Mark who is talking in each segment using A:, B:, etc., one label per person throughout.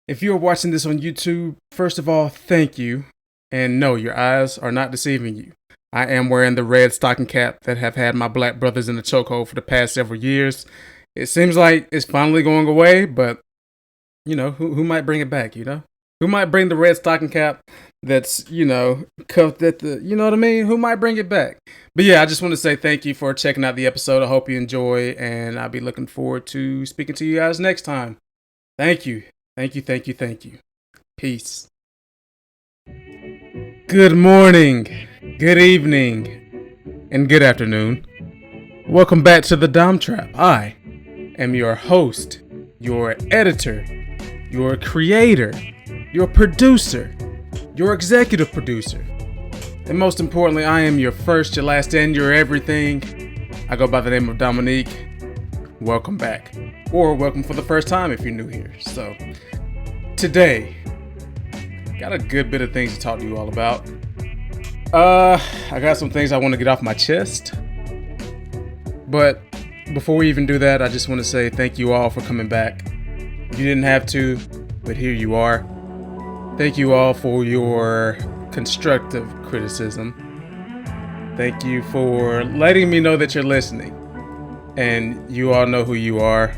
A: If you are watching this on YouTube, first of all, thank you. And no, your eyes are not deceiving you. I am wearing the red stocking cap that have had my black brothers in the chokehold for the past several years. It seems like it's finally going away, but who might bring it back, Who might bring the red stocking cap that's, cuffed at the, you know what I mean? Who might bring it back? But yeah, I just want to say thank you for checking out the episode. I hope you enjoy, and I'll be looking forward to speaking to you guys next time. Thank you. Thank you, thank you, thank you. Peace. Good morning, good evening, and good afternoon. Welcome back to the Dom Trap. I am your host, your editor, your creator, your producer, your executive producer. And most importantly, I am your first, your last, and your everything. I go by the name of Dominique. Welcome back. Or welcome for the first time if you're new here. So, today, got a good bit of things to talk to you all about. I got some things I want to get off my chest. But before we even do that, I just want to say thank you all for coming back. You didn't have to, but here you are. Thank you all for your constructive criticism. Thank you for letting me know that you're listening. And you all know who you are.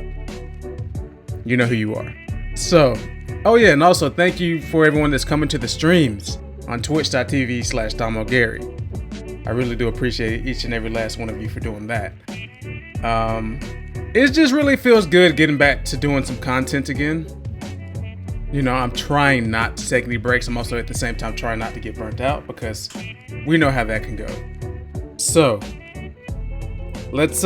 A: You know who you are. So, oh yeah, and also thank you for everyone that's coming to the streams on twitch.tv/DomoGary. I really do appreciate each and every last one of you for doing that. It just really feels good getting back to doing some content again. I'm trying not to take any breaks. I'm also at the same time trying not to get burnt out because we know how that can go. So, let's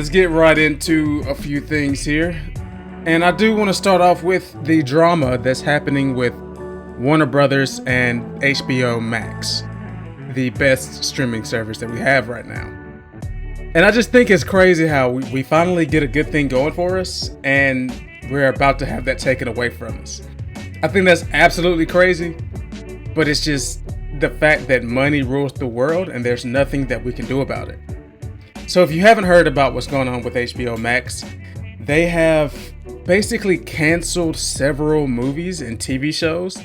A: get right into a few things here. And I do want to start off with the drama that's happening with Warner Brothers and HBO Max, the best streaming service that we have right now. And I just think it's crazy how we finally get a good thing going for us, and we're about to have that taken away from us. I think that's absolutely crazy, but it's just the fact that money rules the world and there's nothing that we can do about it. So if you haven't heard about what's going on with HBO Max, they have basically canceled several movies and TV shows.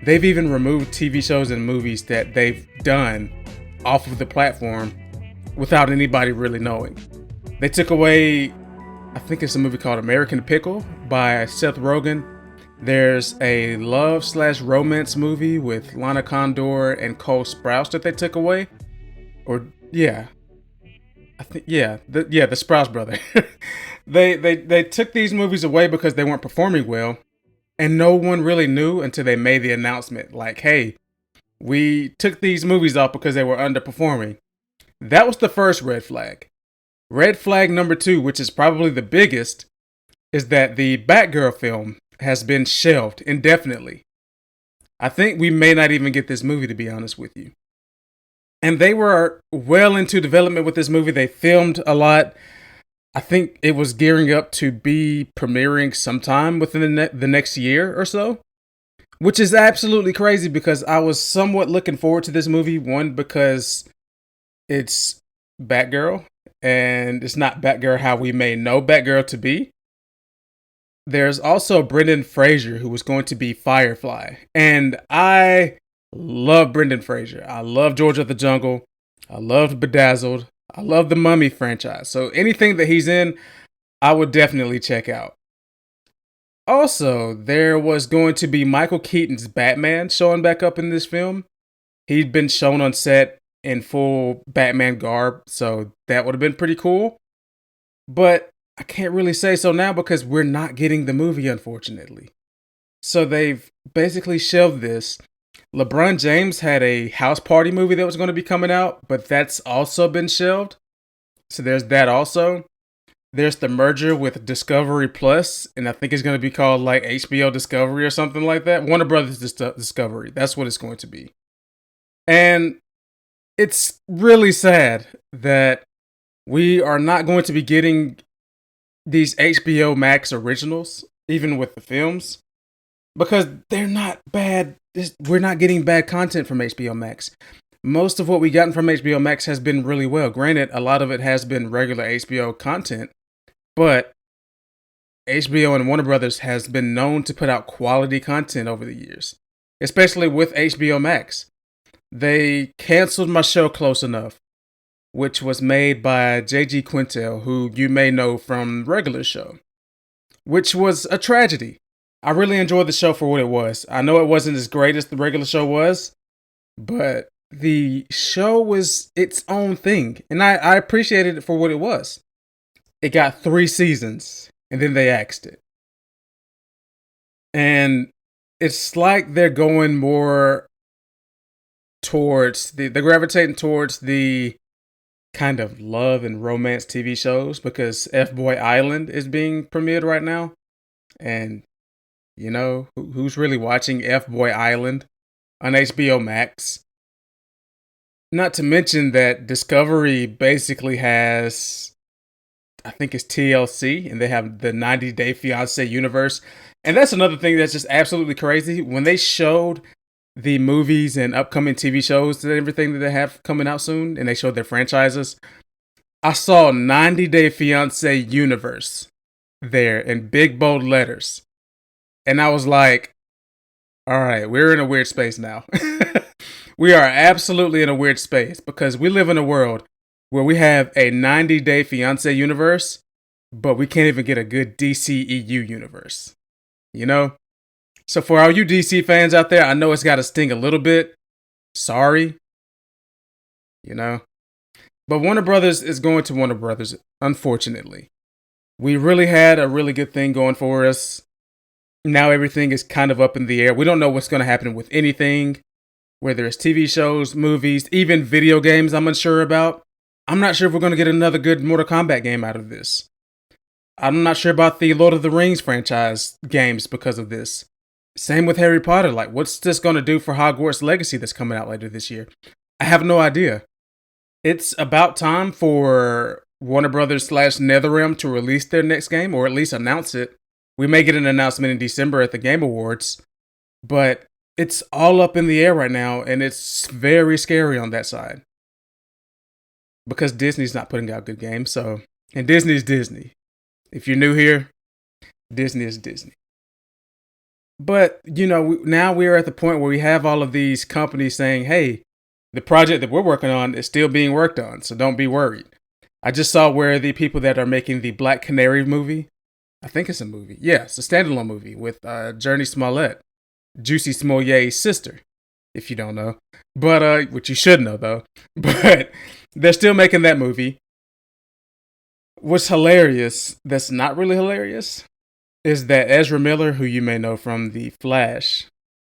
A: They've even removed TV shows and movies that they've done off of the platform without anybody really knowing. They took away, I think it's a movie called American Pickle by Seth Rogen. There's a love/romance movie with Lana Condor and Cole Sprouse that they took away. The Sprouse brother. They took these movies away because they weren't performing well, and no one really knew until they made the announcement like, hey, we took these movies off because they were underperforming. That was the first red flag. Red flag number 2, which is probably the biggest, is that the Batgirl film has been shelved indefinitely. I think we may not even get this movie, to be honest with you. And they were well into development with this movie. They filmed a lot. I think it was gearing up to be premiering sometime within the next year or so, which is absolutely crazy because I was somewhat looking forward to this movie. One, because it's Batgirl, and it's not Batgirl how we may know Batgirl to be. There's also Brendan Fraser, who was going to be Firefly, and I love Brendan Fraser. I love George of the Jungle. I loved Bedazzled. I love the Mummy franchise. So anything that he's in, I would definitely check out. Also, there was going to be Michael Keaton's Batman showing back up in this film. He'd been shown on set in full Batman garb, so that would have been pretty cool. But I can't really say so now because we're not getting the movie, unfortunately. So they've basically shelved this. LeBron James had a house party movie that was going to be coming out, but that's also been shelved. So there's that also. There's the merger with Discovery Plus, and I think it's going to be called like HBO Discovery or something like that. Warner Brothers Discovery. That's what it's going to be. And it's really sad that we are not going to be getting these HBO Max originals, even with the films, because they're not bad. We're not getting bad content from HBO Max. Most of what we gotten from HBO Max has been really well. Granted, a lot of it has been regular HBO content, but HBO and Warner Brothers has been known to put out quality content over the years, especially with HBO Max. They canceled my show Close Enough, which was made by J.G. Quintel, who you may know from regular show, which was a tragedy. I really enjoyed the show for what it was. I know it wasn't as great as the regular show was, but the show was its own thing, and I appreciated it for what it was. It got 3 seasons, and then they axed it. And it's like they're going more towards they're gravitating towards the kind of love and romance TV shows because F Boy Island is being premiered right now. And, who's really watching F Boy Island on HBO Max? Not to mention that Discovery basically has, I think it's TLC, and they have the 90 Day Fiancé universe. And that's another thing that's just absolutely crazy. When they showed the movies and upcoming TV shows and everything that they have coming out soon, and they showed their franchises, I saw 90 Day Fiancé universe there in big bold letters. And I was like, all right, we're in a weird space now. We are absolutely in a weird space because we live in a world where we have a 90 Day Fiancé universe, but we can't even get a good DCEU universe. So for all you DC fans out there, I know it's got to sting a little bit. Sorry. But Warner Brothers is going to Warner Brothers, unfortunately. We really had a really good thing going for us. Now everything is kind of up in the air. We don't know what's going to happen with anything, whether it's TV shows, movies, even video games I'm unsure about. I'm not sure if we're going to get another good Mortal Kombat game out of this. I'm not sure about the Lord of the Rings franchise games because of this. Same with Harry Potter. Like, what's this going to do for Hogwarts Legacy that's coming out later this year? I have no idea. It's about time for Warner Brothers / NetherRealm to release their next game, or at least announce it. We may get an announcement in December at the Game Awards, but it's all up in the air right now, and it's very scary on that side. Because Disney's not putting out good games, and Disney's Disney. If you're new here, Disney is Disney. But, now we're at the point where we have all of these companies saying, hey, the project that we're working on is still being worked on, so don't be worried. I just saw where the people that are making the Black Canary movie, I think it's a movie. Yeah, it's a standalone movie with Journey Smollett, Juicy Smollett's sister, if you don't know. But, which you should know, though. But they're still making that movie. What's hilarious, that's not really hilarious, is that Ezra Miller, who you may know from The Flash,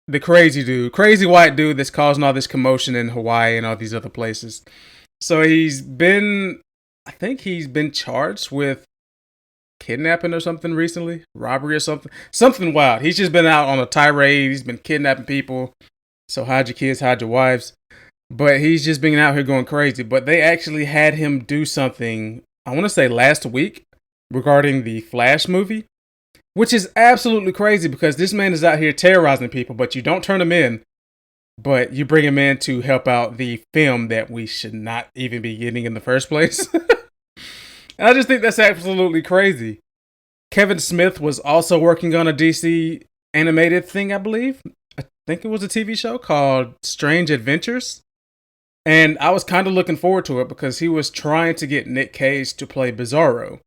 A: the crazy white dude that's causing all this commotion in Hawaii and all these other places. So I think he's been charged with kidnapping or something recently, robbery or something wild. He's just been out on a tirade. He's been kidnapping people. So hide your kids, hide your wives. But he's just been out here going crazy. But they actually had him do something, I want to say last week, regarding the Flash movie. Which is absolutely crazy because this man is out here terrorizing people, but you don't turn him in, but you bring him in to help out the film that we should not even be getting in the first place. And I just think that's absolutely crazy. Kevin Smith was also working on a DC animated thing, I believe. I think it was a TV show called Strange Adventures. And I was kind of looking forward to it because he was trying to get Nick Cage to play Bizarro,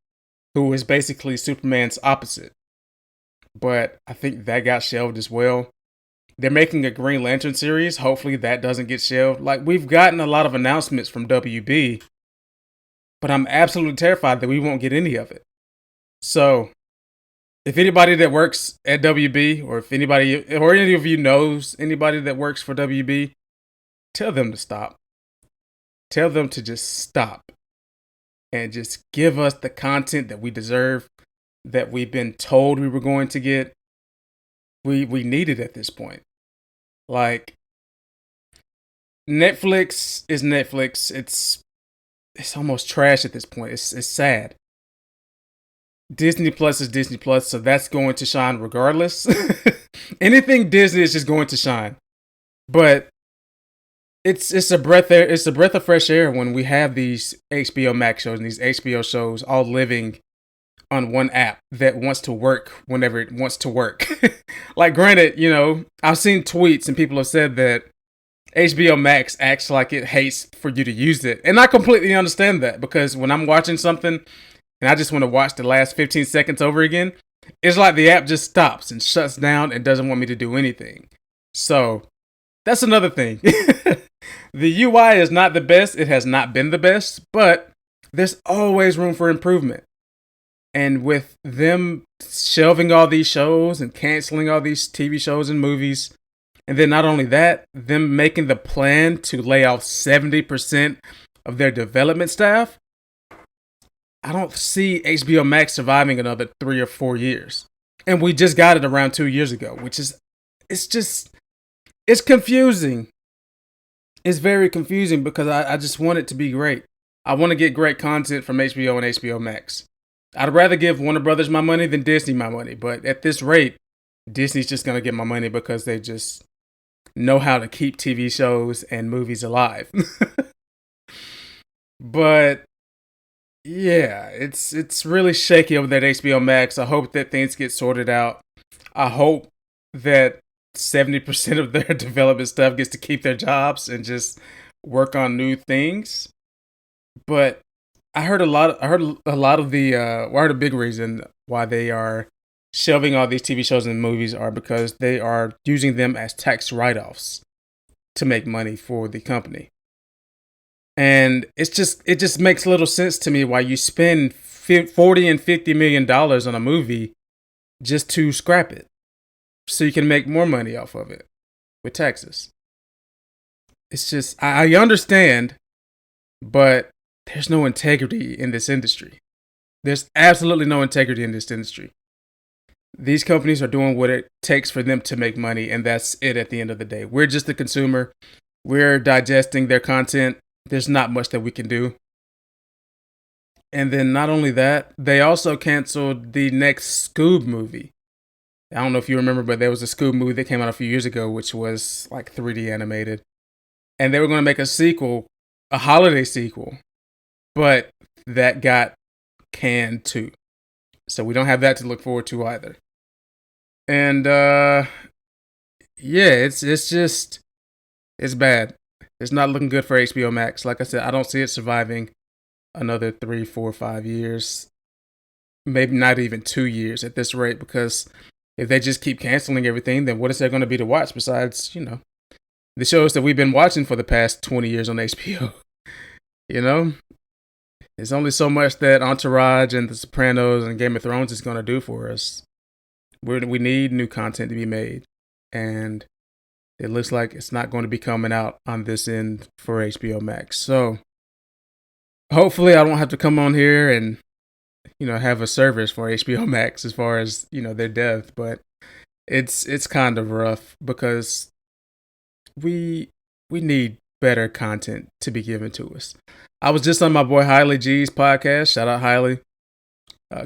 A: who is basically Superman's opposite. But I think that got shelved as well. They're making a Green Lantern series. Hopefully that doesn't get shelved. Like, we've gotten a lot of announcements from WB, but I'm absolutely terrified that we won't get any of it. So, if anybody that works at WB, or if anybody, or any of you knows anybody that works for WB, tell them to stop. Tell them to just stop and just give us the content that we deserve, that we've been told we were going to get. We need it at this point. Like, Netflix is Netflix. It's almost trash at this point. It's sad. Disney Plus is Disney Plus, so that's going to shine regardless. Anything Disney is just going to shine. But it's a breath of fresh air when we have these HBO Max shows and these HBO shows all living on one app that wants to work whenever it wants to work. Like, granted, I've seen tweets and people have said that HBO Max acts like it hates for you to use it. And I completely understand that, because when I'm watching something and I just want to watch the last 15 seconds over again, it's like the app just stops and shuts down and doesn't want me to do anything. So that's another thing. The UI is not the best. It has not been the best, but there's always room for improvement. And with them shelving all these shows and canceling all these TV shows and movies, and then not only that, them making the plan to lay off 70% of their development staff, I don't see HBO Max surviving another 3 or 4 years. And we just got it around 2 years ago, which is, it's confusing. It's very confusing because I just want it to be great. I want to get great content from HBO and HBO Max. I'd rather give Warner Brothers my money than Disney my money. But at this rate, Disney's just going to get my money because they just know how to keep TV shows and movies alive. But yeah, it's really shaky over there at HBO Max. I hope that things get sorted out. I hope that 70% of their development staff gets to keep their jobs and just work on new things. But I heard a lot of the I heard a big reason why they are shelving all these TV shows and movies are because they are using them as tax write-offs to make money for the company. And it just makes little sense to me why you spend $40 and $50 million on a movie just to scrap it so you can make more money off of it with taxes. It's just, I understand, but there's no integrity in this industry. There's absolutely no integrity in this industry. These companies are doing what it takes for them to make money, and that's it at the end of the day. We're just the consumer. We're digesting their content. There's not much that we can do. And then not only that, they also canceled the next Scoob movie. I don't know if you remember, but there was a Scoob movie that came out a few years ago, which was like 3D animated. And they were going to make a sequel, a holiday sequel, but that got canned too. So we don't have that to look forward to either. And yeah, it's bad. It's not looking good for HBO Max. Like I said, I don't see it surviving another 3, 4, 5 years. Maybe not even 2 years at this rate, because if they just keep canceling everything, then what is there going to be to watch besides, the shows that we've been watching for the past 20 years on HBO? There's only so much that Entourage and The Sopranos and Game of Thrones is going to do for us. We need new content to be made. And it looks like it's not going to be coming out on this end for HBO Max. So hopefully I don't have to come on here and, have a service for HBO Max as far as, their dev. But it's kind of rough because we need better content to be given to us. I was just on my boy Hiley G's podcast. Shout out Hiley.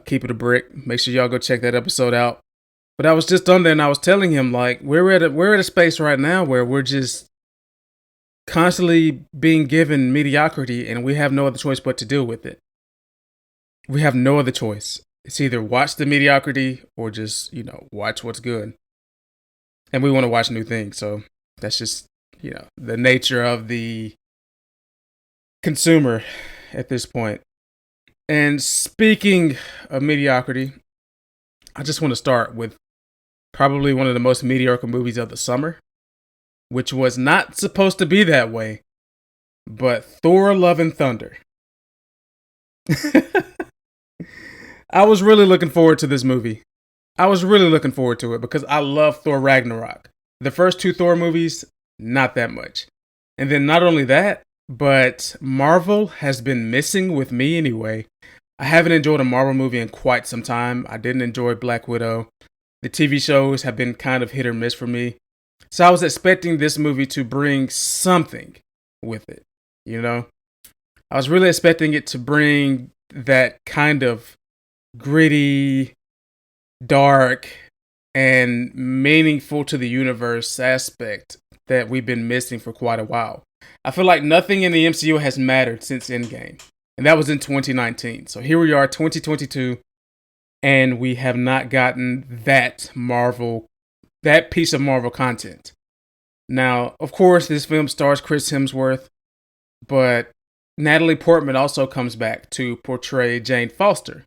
A: Keep it a brick. Make sure y'all go check that episode out. But I was just on there and I was telling him, like, we're at a space right now where we're just constantly being given mediocrity and we have no other choice but to deal with it. We have no other choice. It's either watch the mediocrity or just, watch what's good. And we want to watch new things. So that's just, the nature of the consumer at this point. And speaking of mediocrity, I just want to start with probably one of the most mediocre movies of the summer, which was not supposed to be that way, but Thor: Love and Thunder. I was really looking forward to this movie. I was really looking forward to it because I love Thor Ragnarok. The first 2 Thor movies, not that much. And then not only that, but Marvel has been missing with me anyway. I haven't enjoyed a Marvel movie in quite some time. I didn't enjoy Black Widow. The TV shows have been kind of hit or miss for me. So I was expecting this movie to bring something with it, I was really expecting it to bring that kind of gritty, dark, and meaningful to the universe aspect that we've been missing for quite a while. I feel like nothing in the MCU has mattered since Endgame. And that was in 2019. So here we are, 2022. and we have not gotten that piece of Marvel content. Now, of course, this film stars Chris Hemsworth, but Natalie Portman also comes back to portray Jane Foster,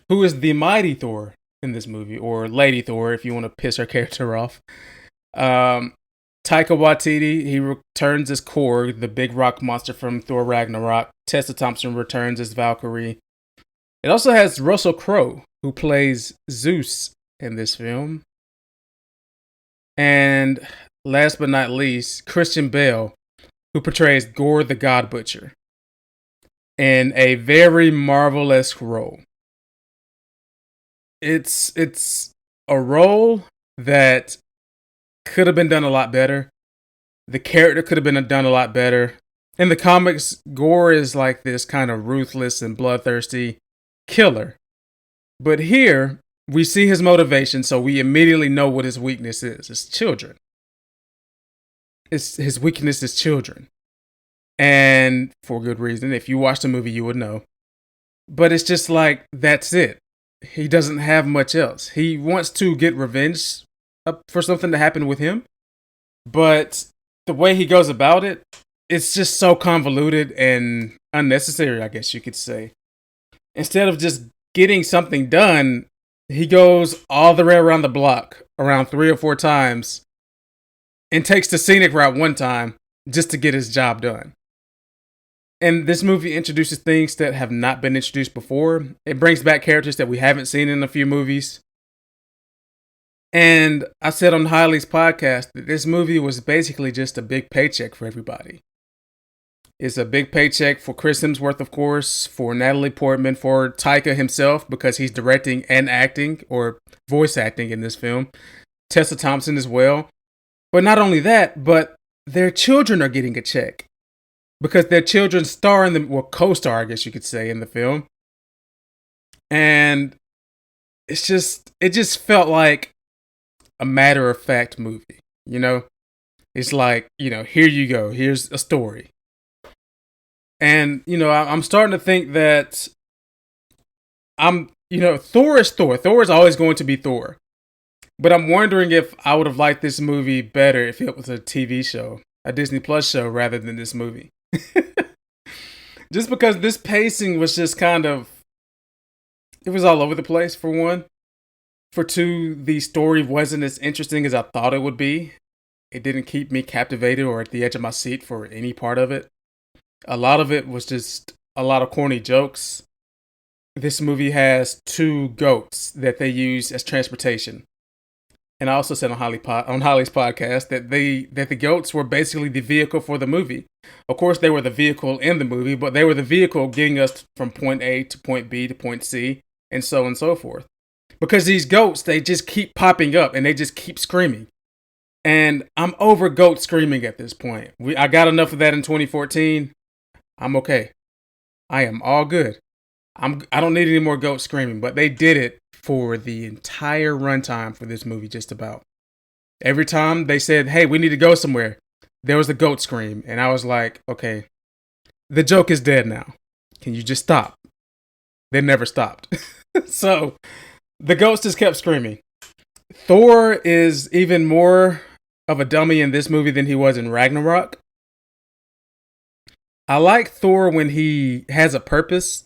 A: who is the mighty Thor in this movie, or Lady Thor if you want to piss her character off. Um, Taika Waititi, he returns as Korg, the big rock monster from Thor Ragnarok. Tessa Thompson returns as Valkyrie. It also has Russell Crowe, who plays Zeus in this film. And last but not least, Christian Bale, who portrays Gore the God Butcher in a very Marvel-esque role. It's a role that could have been done a lot better. The character could have been done a lot better. In the comics, Gore is like this kind of ruthless and bloodthirsty killer. But here, we see his motivation, so we immediately know what his weakness is. It's children. His weakness is children. And for good reason. If you watch the movie, you would know. But it's just like, that's it. He doesn't have much else. He wants to get revenge for something that happened with him. But the way he goes about it, it's just so convoluted and unnecessary, I guess you could say. Instead of just getting something done, he goes all the way around the block, around 3 or 4 times, and takes the scenic route one time just to get his job done. And this movie introduces things that have not been introduced before. It brings back characters that we haven't seen in a few movies. And I said on Hiley's podcast that this movie was basically just a big paycheck for everybody. It's a big paycheck for Chris Hemsworth, of course, for Natalie Portman, for Taika himself, because he's directing and acting, or voice acting in this film. Tessa Thompson as well. But not only that, but their children are getting a check. Because their children star in the, well, co-star, I guess you could say, in the film. And it just felt like a matter-of-fact movie, you know? It's like, here you go. Here's a story. And, I'm starting to think that Thor is Thor. Thor is always going to be Thor. But I'm wondering if I would have liked this movie better if it was a TV show, a Disney Plus show, rather than this movie. Just because this pacing was just it was all over the place, for one. For two, the story wasn't as interesting as I thought it would be. It didn't keep me captivated or at the edge of my seat for any part of it. A lot of it was just a lot of corny jokes. This movie has 2 goats that they use as transportation. And I also said on Holly's podcast that the goats were basically the vehicle for the movie. Of course, they were the vehicle in the movie, but they were the vehicle getting us from point A to point B to point C, and so on and so forth. Because these goats, they just keep popping up and they just keep screaming. And I'm over goat screaming at this point. I got enough of that in 2014. I'm okay. I am all good. I don't need any more goat screaming, but they did it for the entire runtime for this movie, just about. Every time they said, hey, we need to go somewhere, there was a goat scream. And I was like, okay, the joke is dead now. Can you just stop? They never stopped. So the goats just kept screaming. Thor is even more of a dummy in this movie than he was in Ragnarok. I like Thor when he has a purpose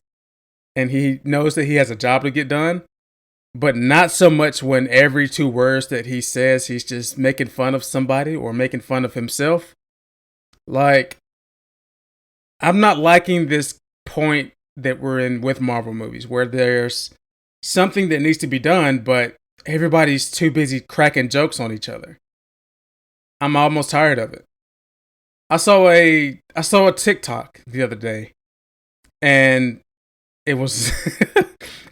A: and he knows that he has a job to get done, but not so much when every 2 words that he says, he's just making fun of somebody or making fun of himself. Like, I'm not liking this point that we're in with Marvel movies where there's something that needs to be done, but everybody's too busy cracking jokes on each other. I'm almost tired of it. I saw a TikTok the other day, and it was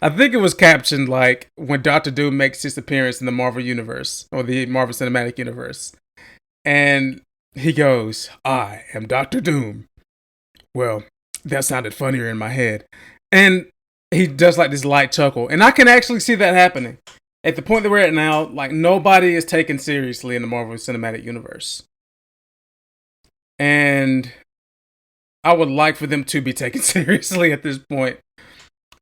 A: I think it was captioned like when Doctor Doom makes his appearance in the Marvel Universe or the Marvel Cinematic Universe. And he goes, I am Doctor Doom. Well, that sounded funnier in my head. And he does like this light chuckle. And I can actually see that happening. At the point that we're at now, like nobody is taken seriously in the Marvel Cinematic Universe. And I would like for them to be taken seriously at this point.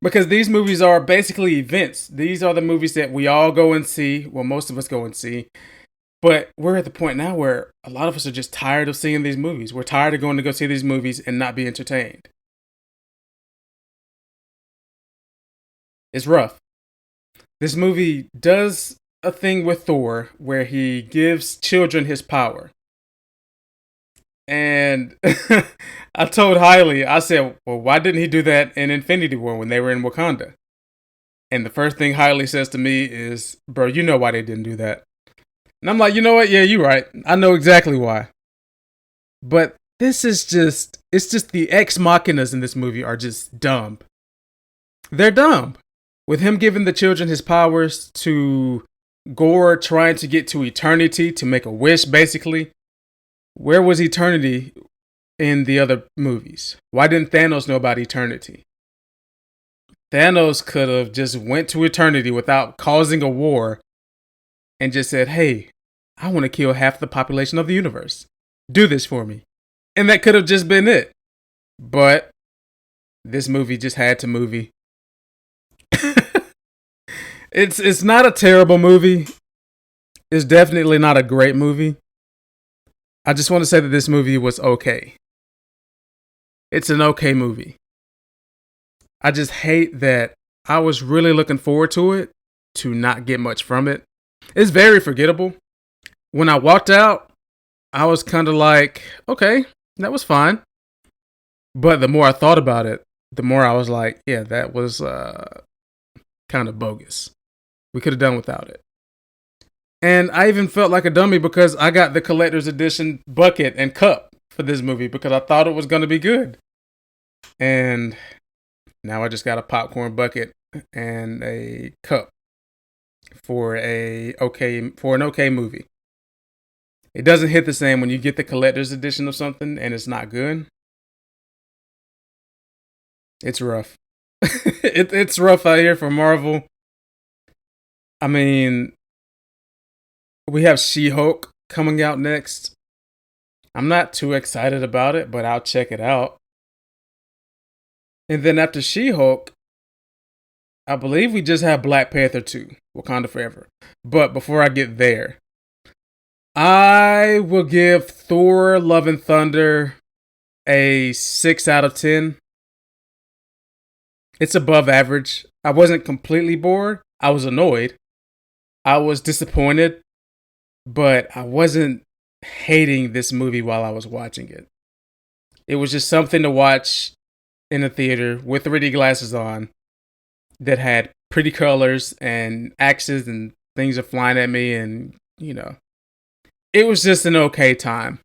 A: Because these movies are basically events. These are the movies that we all go and see. Well, most of us go and see. But we're at the point now where a lot of us are just tired of seeing these movies. We're tired of going to go see these movies and not be entertained. It's rough. This movie does a thing with Thor where he gives children his power. And I told Hailey, I said, well, why didn't he do that in Infinity War when they were in Wakanda? And the first thing Hailey says to me is, bro, you know why they didn't do that. And I'm like, you know what? Yeah, you're right. I know exactly why. But this is just, it's just the ex machinas in this movie are just dumb. They're dumb. With him giving the children his powers, to Gore trying to get to eternity to make a wish, basically. Where was eternity in the other movies? Why didn't Thanos know about eternity? Thanos could have just went to eternity without causing a war and just said, hey, I want to kill half the population of the universe. Do this for me. And that could have just been it. But this movie just had to movie. It's not a terrible movie. It's definitely not a great movie. I just want to say that this movie was okay. It's an okay movie. I just hate that I was really looking forward to it to not get much from it. It's very forgettable. When I walked out, I was kind of like, okay, that was fine. But the more I thought about it, the more I was like, yeah, that was kind of bogus. We could have done without it. And I even felt like a dummy because I got the collector's edition bucket and cup for this movie because I thought it was going to be good. And now I just got a popcorn bucket and a cup for an okay movie. It doesn't hit the same when you get the collector's edition of something and it's not good. It's rough. It's rough out here for Marvel. I mean, we have She-Hulk coming out next. I'm not too excited about it, but I'll check it out. And then after She-Hulk, I believe we just have Black Panther 2, Wakanda Forever. But before I get there, I will give Thor Love and Thunder a 6 out of 10. It's above average. I wasn't completely bored. I was annoyed. I was disappointed. But I wasn't hating this movie while I was watching it. It was just something to watch in a theater with 3D glasses on that had pretty colors and axes and things are flying at me and, it was just an okay time.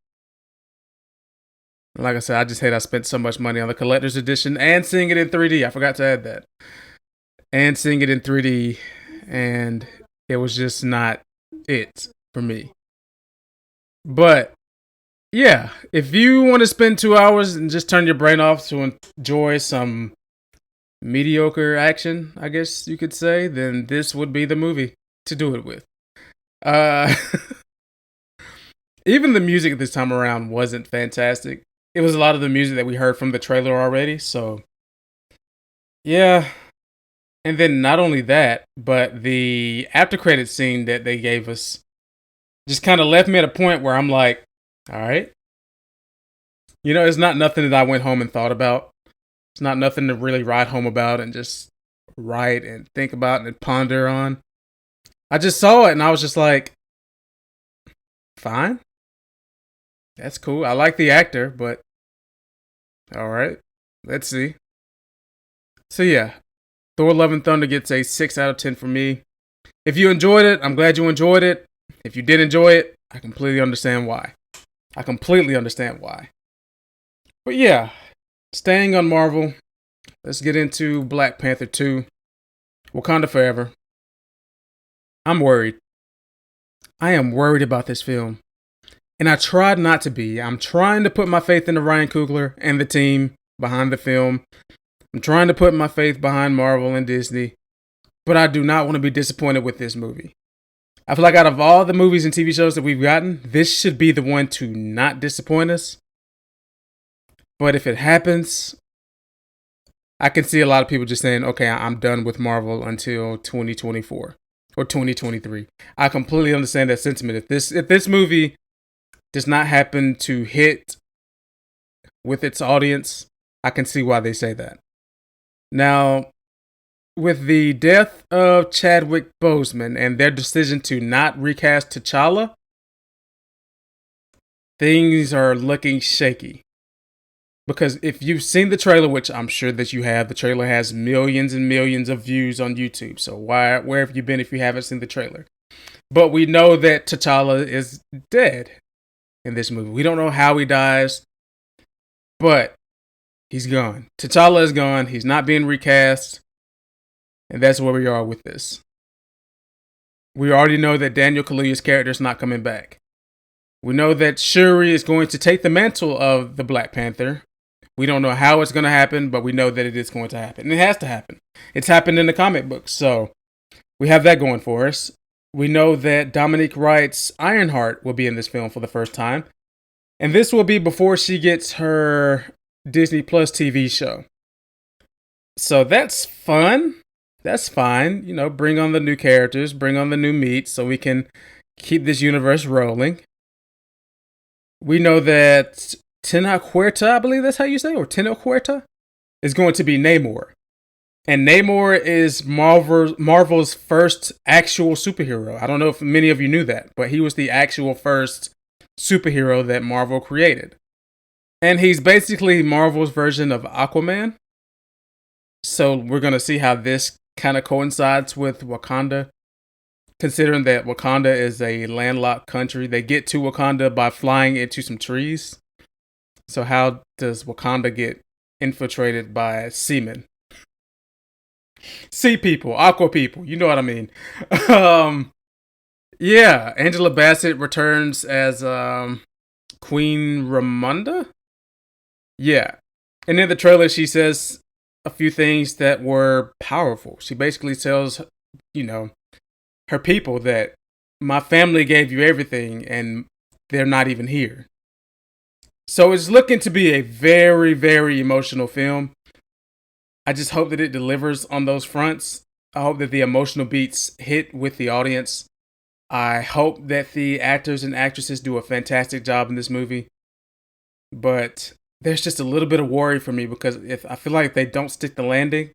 A: Like I said, I just hate I spent so much money on the collector's edition and seeing it in 3D. I forgot to add that. And seeing it in 3D, and it was just not it for me. But yeah, if you want to spend 2 hours and just turn your brain off to enjoy some mediocre action, I guess you could say, then this would be the movie to do it with. Even the music this time around wasn't fantastic. It was a lot of the music that we heard from the trailer already, so yeah. And then not only that, but the after credit scene that they gave us just kind of left me at a point where I'm like, all right. It's not nothing that I went home and thought about. It's not nothing to really write home about and just write and think about and ponder on. I just saw it and I was just like, fine. That's cool. I like the actor, but all right. Let's see. So yeah, Thor Love and Thunder gets a 6 out of 10 from me. If you enjoyed it, I'm glad you enjoyed it. If you did enjoy it, I completely understand why. But yeah, staying on Marvel, let's get into Black Panther 2, Wakanda Forever. I'm worried. I am worried about this film. And I tried not to be. I'm trying to put my faith into Ryan Coogler and the team behind the film. I'm trying to put my faith behind Marvel and Disney. But I do not want to be disappointed with this movie. I feel like out of all the movies and TV shows that we've gotten, this should be the one to not disappoint us. But if it happens, I can see a lot of people just saying, okay, I'm done with Marvel until 2024 or 2023. I completely understand that sentiment. If this movie does not happen to hit with its audience, I can see why they say that. Now, with the death of Chadwick Boseman and their decision to not recast T'Challa, things are looking shaky. Because if you've seen the trailer, which I'm sure that you have, the trailer has millions and millions of views on YouTube. So where have you been if you haven't seen the trailer? But we know that T'Challa is dead in this movie. We don't know how he dies, but he's gone. T'Challa is gone. He's not being recast. And that's where we are with this. We already know that Daniel Kaluuya's character is not coming back. We know that Shuri is going to take the mantle of the Black Panther. We don't know how it's going to happen, but we know that it is going to happen. And it has to happen. It's happened in the comic books, so we have that going for us. We know that Dominique Wright's Ironheart will be in this film for the first time. And this will be before she gets her Disney Plus TV show. So that's fun. That's fine. You know, bring on the new characters, bring on the new meat so we can keep this universe rolling. We know that Tenoch I believe that's how you say it, or Tenoch is going to be Namor. And Namor is Marvel's first actual superhero. I don't know if many of you knew that, but he was the actual first superhero that Marvel created. And he's basically Marvel's version of Aquaman. So we're going to see how this kind of coincides with Wakanda. Considering that Wakanda is a landlocked country, they get to Wakanda by flying into some trees. So how does Wakanda get infiltrated by seamen? Sea people, aqua people, you know what I mean. Yeah, Angela Bassett returns as Queen Ramonda. Yeah, and in the trailer she says a few things that were powerful. She basically tells, her people that my family gave you everything and they're not even here. So it's looking to be a very, very emotional film. I just hope that it delivers on those fronts. I hope that the emotional beats hit with the audience. I hope that the actors and actresses do a fantastic job in this movie. But there's just a little bit of worry for me because if I feel like if they don't stick the landing,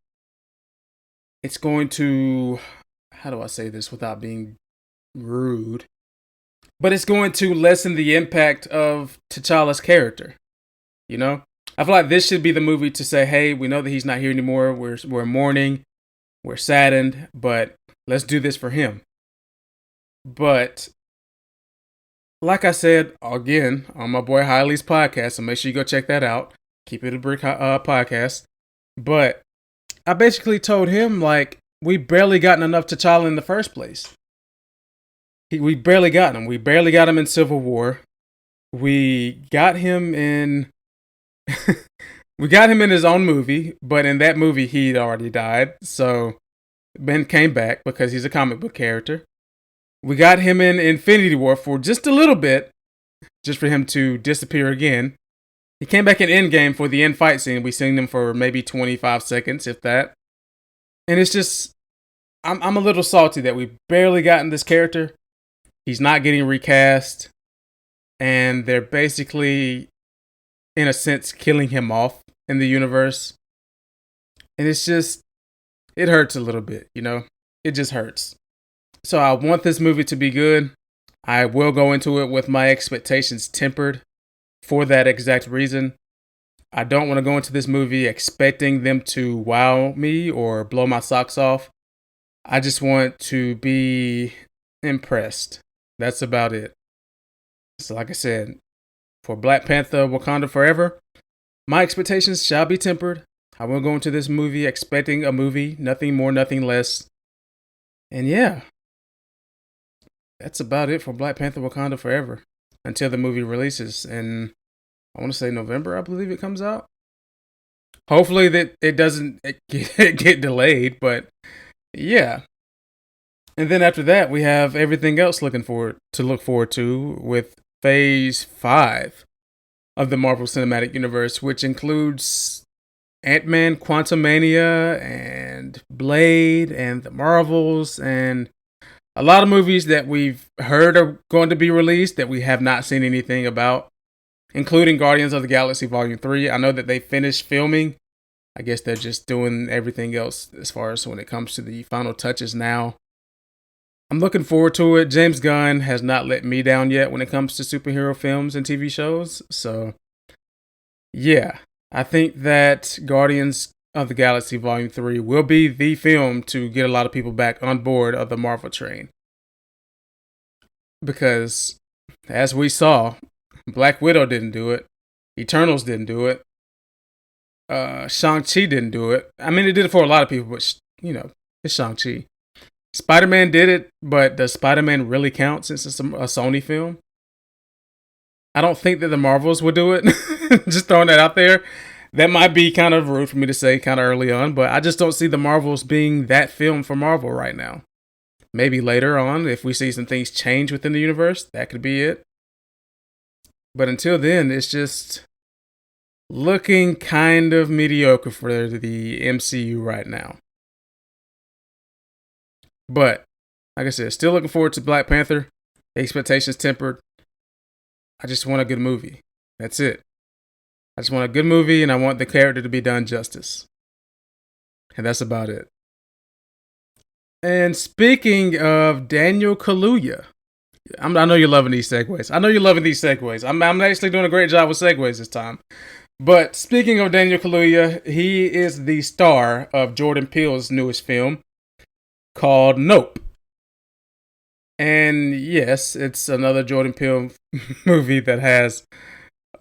A: it's going to, how do I say this without being rude? But it's going to lessen the impact of T'Challa's character. You know? I feel like this should be the movie to say, hey, we know that he's not here anymore. We're mourning. We're saddened. But let's do this for him. But like I said, again, on my boy Hiley's podcast, so make sure you go check that out. Keep It a Brick podcast. But I basically told him, like, we barely gotten enough T'Challa in the first place. We barely got him. We barely got him in Civil War. We got him in... we got him in his own movie, but in that movie, he'd already died. So Ben came back because he's a comic book character. We got him in Infinity War for just a little bit, just for him to disappear again. He came back in Endgame for the end fight scene. We seen him for maybe 25 seconds, if that. And it's just, I'm a little salty that we barely gotten this character. He's not getting recast. And they're basically, in a sense, killing him off in the universe. And it's just, it hurts a little bit, you know? It just hurts. So I want this movie to be good. I will go into it with my expectations tempered for that exact reason. I don't want to go into this movie expecting them to wow me or blow my socks off. I just want to be impressed. That's about it. So like I said, for Black Panther Wakanda Forever, my expectations shall be tempered. I will go into this movie expecting a movie, nothing more, nothing less. And yeah, that's about it for Black Panther Wakanda Forever until the movie releases. And I want to say November, I believe it comes out. Hopefully that it doesn't get delayed, but yeah. And then after that, we have everything else look forward to with Phase 5 of the Marvel Cinematic Universe, which includes Ant-Man Quantumania and Blade and the Marvels and a lot of movies that we've heard are going to be released that we have not seen anything about, including Guardians of the Galaxy Volume 3. I know that they finished filming. I guess they're just doing everything else as far as when it comes to the final touches now. I'm looking forward to it. James Gunn has not let me down yet when it comes to superhero films and TV shows. So, yeah, I think that Guardians of the Galaxy Volume 3 will be the film to get a lot of people back on board of the Marvel train. Because, as we saw, Black Widow didn't do it. Eternals didn't do it. Shang-Chi didn't do it. I mean, it did it for a lot of people, but, it's Shang-Chi. Spider-Man did it, but does Spider-Man really count since it's a Sony film? I don't think that the Marvels would do it. Just throwing that out there. That might be kind of rude for me to say kind of early on, but I just don't see the Marvels being that film for Marvel right now. Maybe later on, if we see some things change within the universe, that could be it. But until then, it's just looking kind of mediocre for the MCU right now. But, like I said, still looking forward to Black Panther. Expectations tempered. I just want a good movie. That's it. I just want a good movie, and I want the character to be done justice. And that's about it. And speaking of Daniel Kaluuya, I know you're loving these segues. I'm actually doing a great job with segues this time. But speaking of Daniel Kaluuya, he is the star of Jordan Peele's newest film called Nope. And yes, it's another Jordan Peele movie that has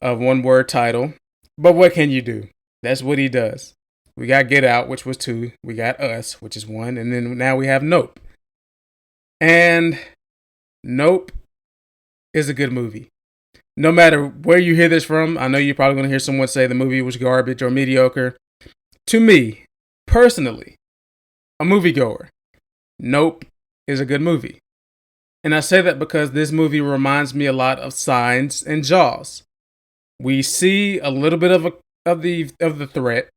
A: a one-word title. But what can you do? That's what he does. We got Get Out, which was 2. We got Us, which is 1. And then now we have Nope. And Nope is a good movie. No matter where you hear this from, I know you're probably going to hear someone say the movie was garbage or mediocre. To me, personally, a moviegoer, Nope is a good movie. And I say that because this movie reminds me a lot of Signs and Jaws. We see a little bit of the threat,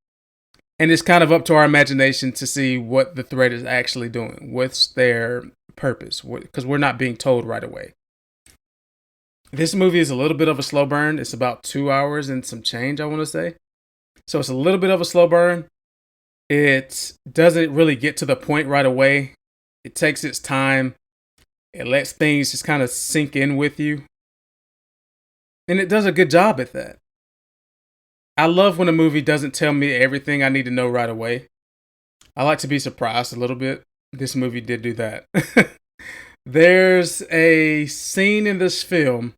A: and it's kind of up to our imagination to see what the threat is actually doing. What's their purpose? Because we're not being told right away. This movie is a little bit of a slow burn. It's about 2 hours and some change, I want to say. So it's a little bit of a slow burn. It doesn't really get to the point right away. It takes its time. It lets things just kind of sink in with you. And it does a good job at that. I love when a movie doesn't tell me everything I need to know right away. I like to be surprised a little bit. This movie did do that. There's a scene in this film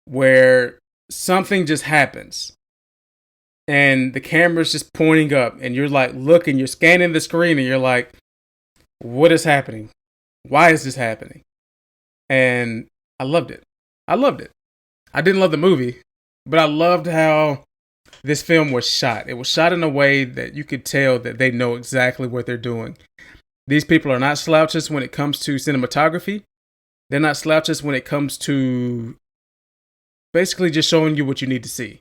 A: where something just happens. And the camera's just pointing up. And you're like looking, you're scanning the screen and you're like, what is happening? Why is this happening? And I loved it. I didn't love the movie, but I loved how this film was shot. It was shot in a way that you could tell that they know exactly what they're doing. These people are not slouches when it comes to cinematography. They're not slouches when it comes to basically just showing you what you need to see.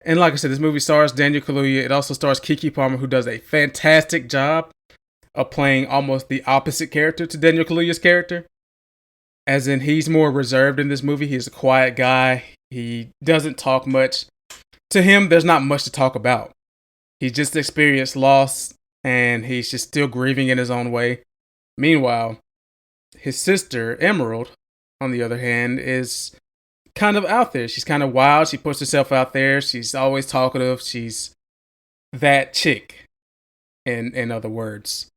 A: And like I said, this movie stars Daniel Kaluuya. It also stars Keke Palmer, who does a fantastic job of playing almost the opposite character to Daniel Kaluuya's character. As in, he's more reserved in this movie. He's a quiet guy. He doesn't talk much. To him, there's not much to talk about. He's just experienced loss, and he's just still grieving in his own way. Meanwhile, his sister, Emerald, on the other hand, is kind of out there. She's kind of wild. She puts herself out there. She's always talkative. She's that chick, in other words.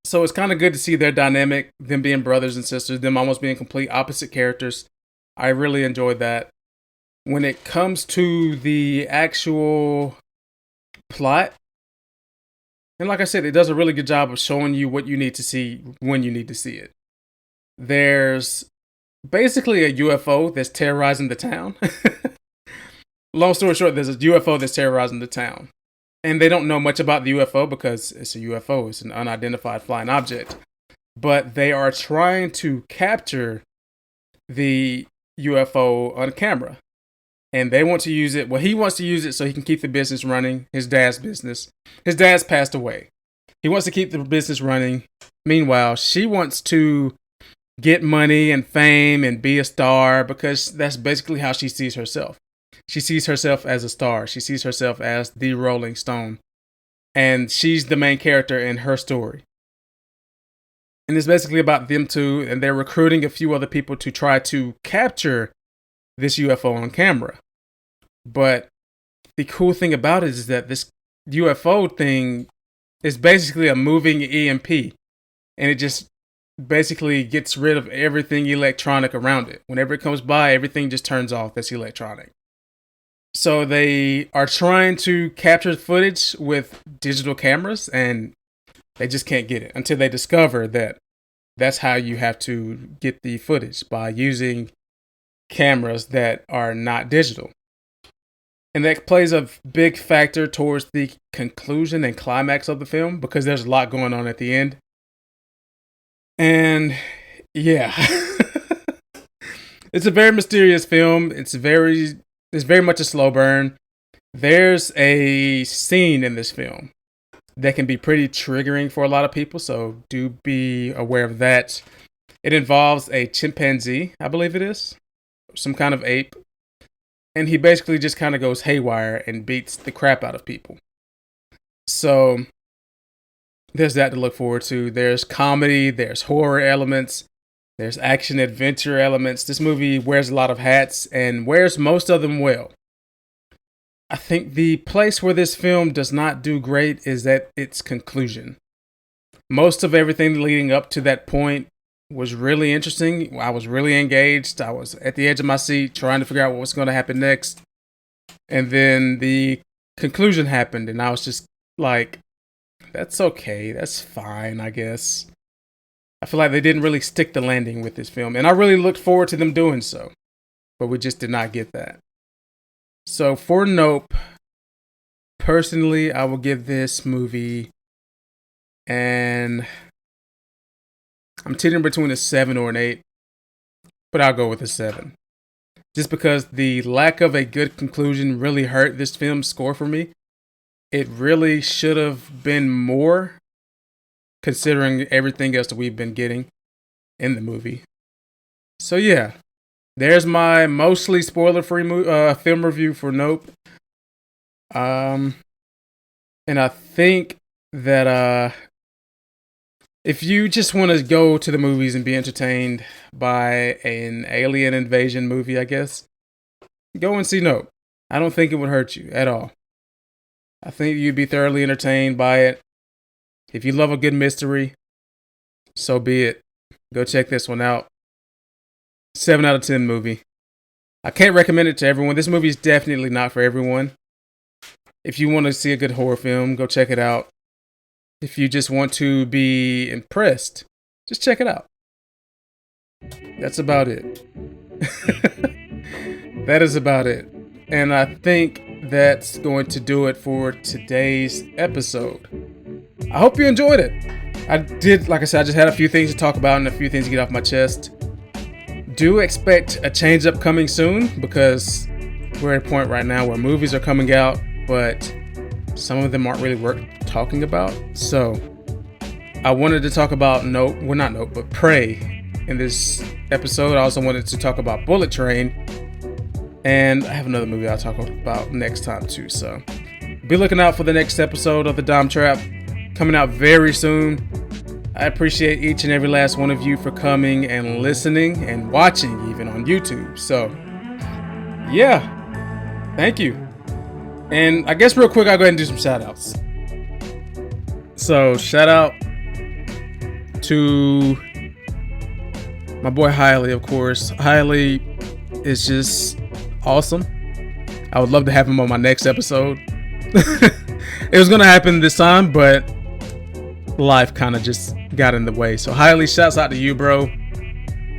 A: So it's kind of good to see their dynamic, them being brothers and sisters, them almost being complete opposite characters. I really enjoyed that. When it comes to the actual plot, and like I said, it does a really good job of showing you what you need to see when you need to see it. There's basically a UFO that's terrorizing the town. Long story short, there's a UFO that's terrorizing the town. And they don't know much about the UFO because it's a UFO. It's an unidentified flying object. But they are trying to capture the UFO on camera. and they want to use it. Well, he wants to use it so he can keep the business running, his dad's business. His dad's passed away. He wants to keep the business running. Meanwhile, she wants to get money and fame and be a star because that's basically how she sees herself. She sees herself as a star. She sees herself as the Rolling Stone. And she's the main character in her story. And it's basically about them two, and they're recruiting a few other people to try to capture this UFO on camera. But the cool thing about it is that this UFO thing is basically a moving EMP. And it just basically gets rid of everything electronic around it. Whenever it comes by, everything just turns off that's electronic. So they are trying to capture footage with digital cameras, and they just can't get it until they discover that that's how you have to get the footage, by using cameras that are not digital. And that plays a big factor towards the conclusion and climax of the film, because there's a lot going on at the end. And yeah, it's a very mysterious film. It's very much a slow burn. There's a scene in this film that can be pretty triggering for a lot of people, so do be aware of that. It involves a chimpanzee, I believe it is, some kind of ape, and he basically just kind of goes haywire and beats the crap out of people. So there's that to look forward to. There's comedy, there's horror elements, there's action adventure elements. This movie wears a lot of hats and wears most of them well. I think the place where this film does not do great is at its conclusion. Most of everything leading up to that point was really interesting. I was really engaged. I was at the edge of my seat trying to figure out what was going to happen next. And then the conclusion happened, and I was just like, that's okay. That's fine, I guess. I feel like they didn't really stick the landing with this film, and I really looked forward to them doing so, but we just did not get that. So for Nope, personally, I will give this movie, and I'm teetering between a 7 or an 8, but I'll go with a 7. Just because the lack of a good conclusion really hurt this film's score for me. It really should have been more, considering everything else that we've been getting in the movie. So yeah, there's my mostly spoiler-free film review for Nope. And I think that if you just want to go to the movies and be entertained by an alien invasion movie, I guess, go and see Nope. I don't think it would hurt you at all. I think you'd be thoroughly entertained by it. If you love a good mystery, so be it. Go check this one out. 7 out of 10 movie. I can't recommend it to everyone. This movie is definitely not for everyone. If you want to see a good horror film, go check it out. If you just want to be impressed, just check it out. That's about it. That is about it. And I think that's going to do it for today's episode. I hope you enjoyed it. Like I said, I just had a few things to talk about and a few things to get off my chest. Do expect a change up coming soon, because we're at a point right now where movies are coming out, but some of them aren't really worth talking about. So I wanted to talk about Prey in this episode. I also wanted to talk about Bullet Train, and I have another movie I'll talk about next time too. So be looking out for the next episode of The Dom Trap, coming out very soon. I appreciate each and every last one of you for coming and listening and watching, even on YouTube. So yeah, thank you. And I guess real quick, I'll go ahead and do some shout outs. So shout out to my boy Hiley, of course. Hiley is just awesome. I would love to have him on my next episode. It was going to happen this time, but life kind of just got in the way. So Hiley, shouts out to you, bro.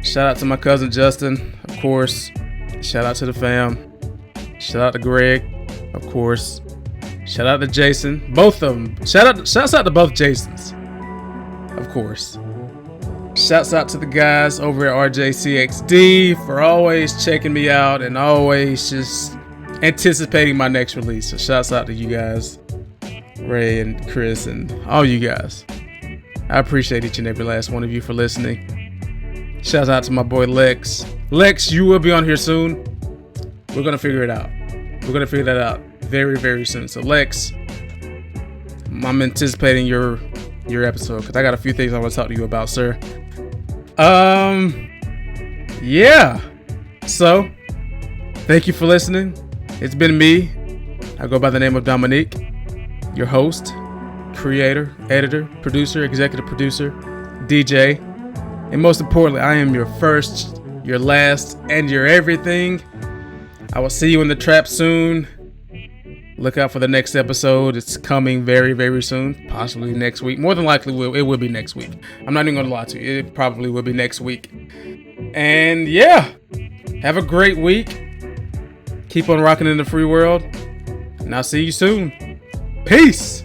A: Shout out to my cousin Justin, of course. Shout out to the fam. Shout out to Greg, of course. Shout out to Jason, both of them. Shouts out to both Jasons, of course. Shouts out to the guys over at RJCXD for always checking me out and always just anticipating my next release. So shouts out to you guys, Ray and Chris and all you guys. I appreciate each and every last one of you for listening. Shouts out to my boy Lex. Lex, you will be on here soon. We're going to figure it out. We're going to figure that out very, very soon. So Lex, I'm anticipating your episode because I got a few things I want to talk to you about, sir. Yeah. So, thank you for listening. It's been me. I go by the name of Dominique, your host, creator, editor, producer, executive producer, DJ, and most importantly, I am your first, your last, and your everything. I will see you in the trap soon. Look out for the next episode. It's coming very, very soon. Possibly next week. More than likely, it will be next week. I'm not even going to lie to you. It probably will be next week. And yeah, have a great week. Keep on rocking in the free world. And I'll see you soon. Peace.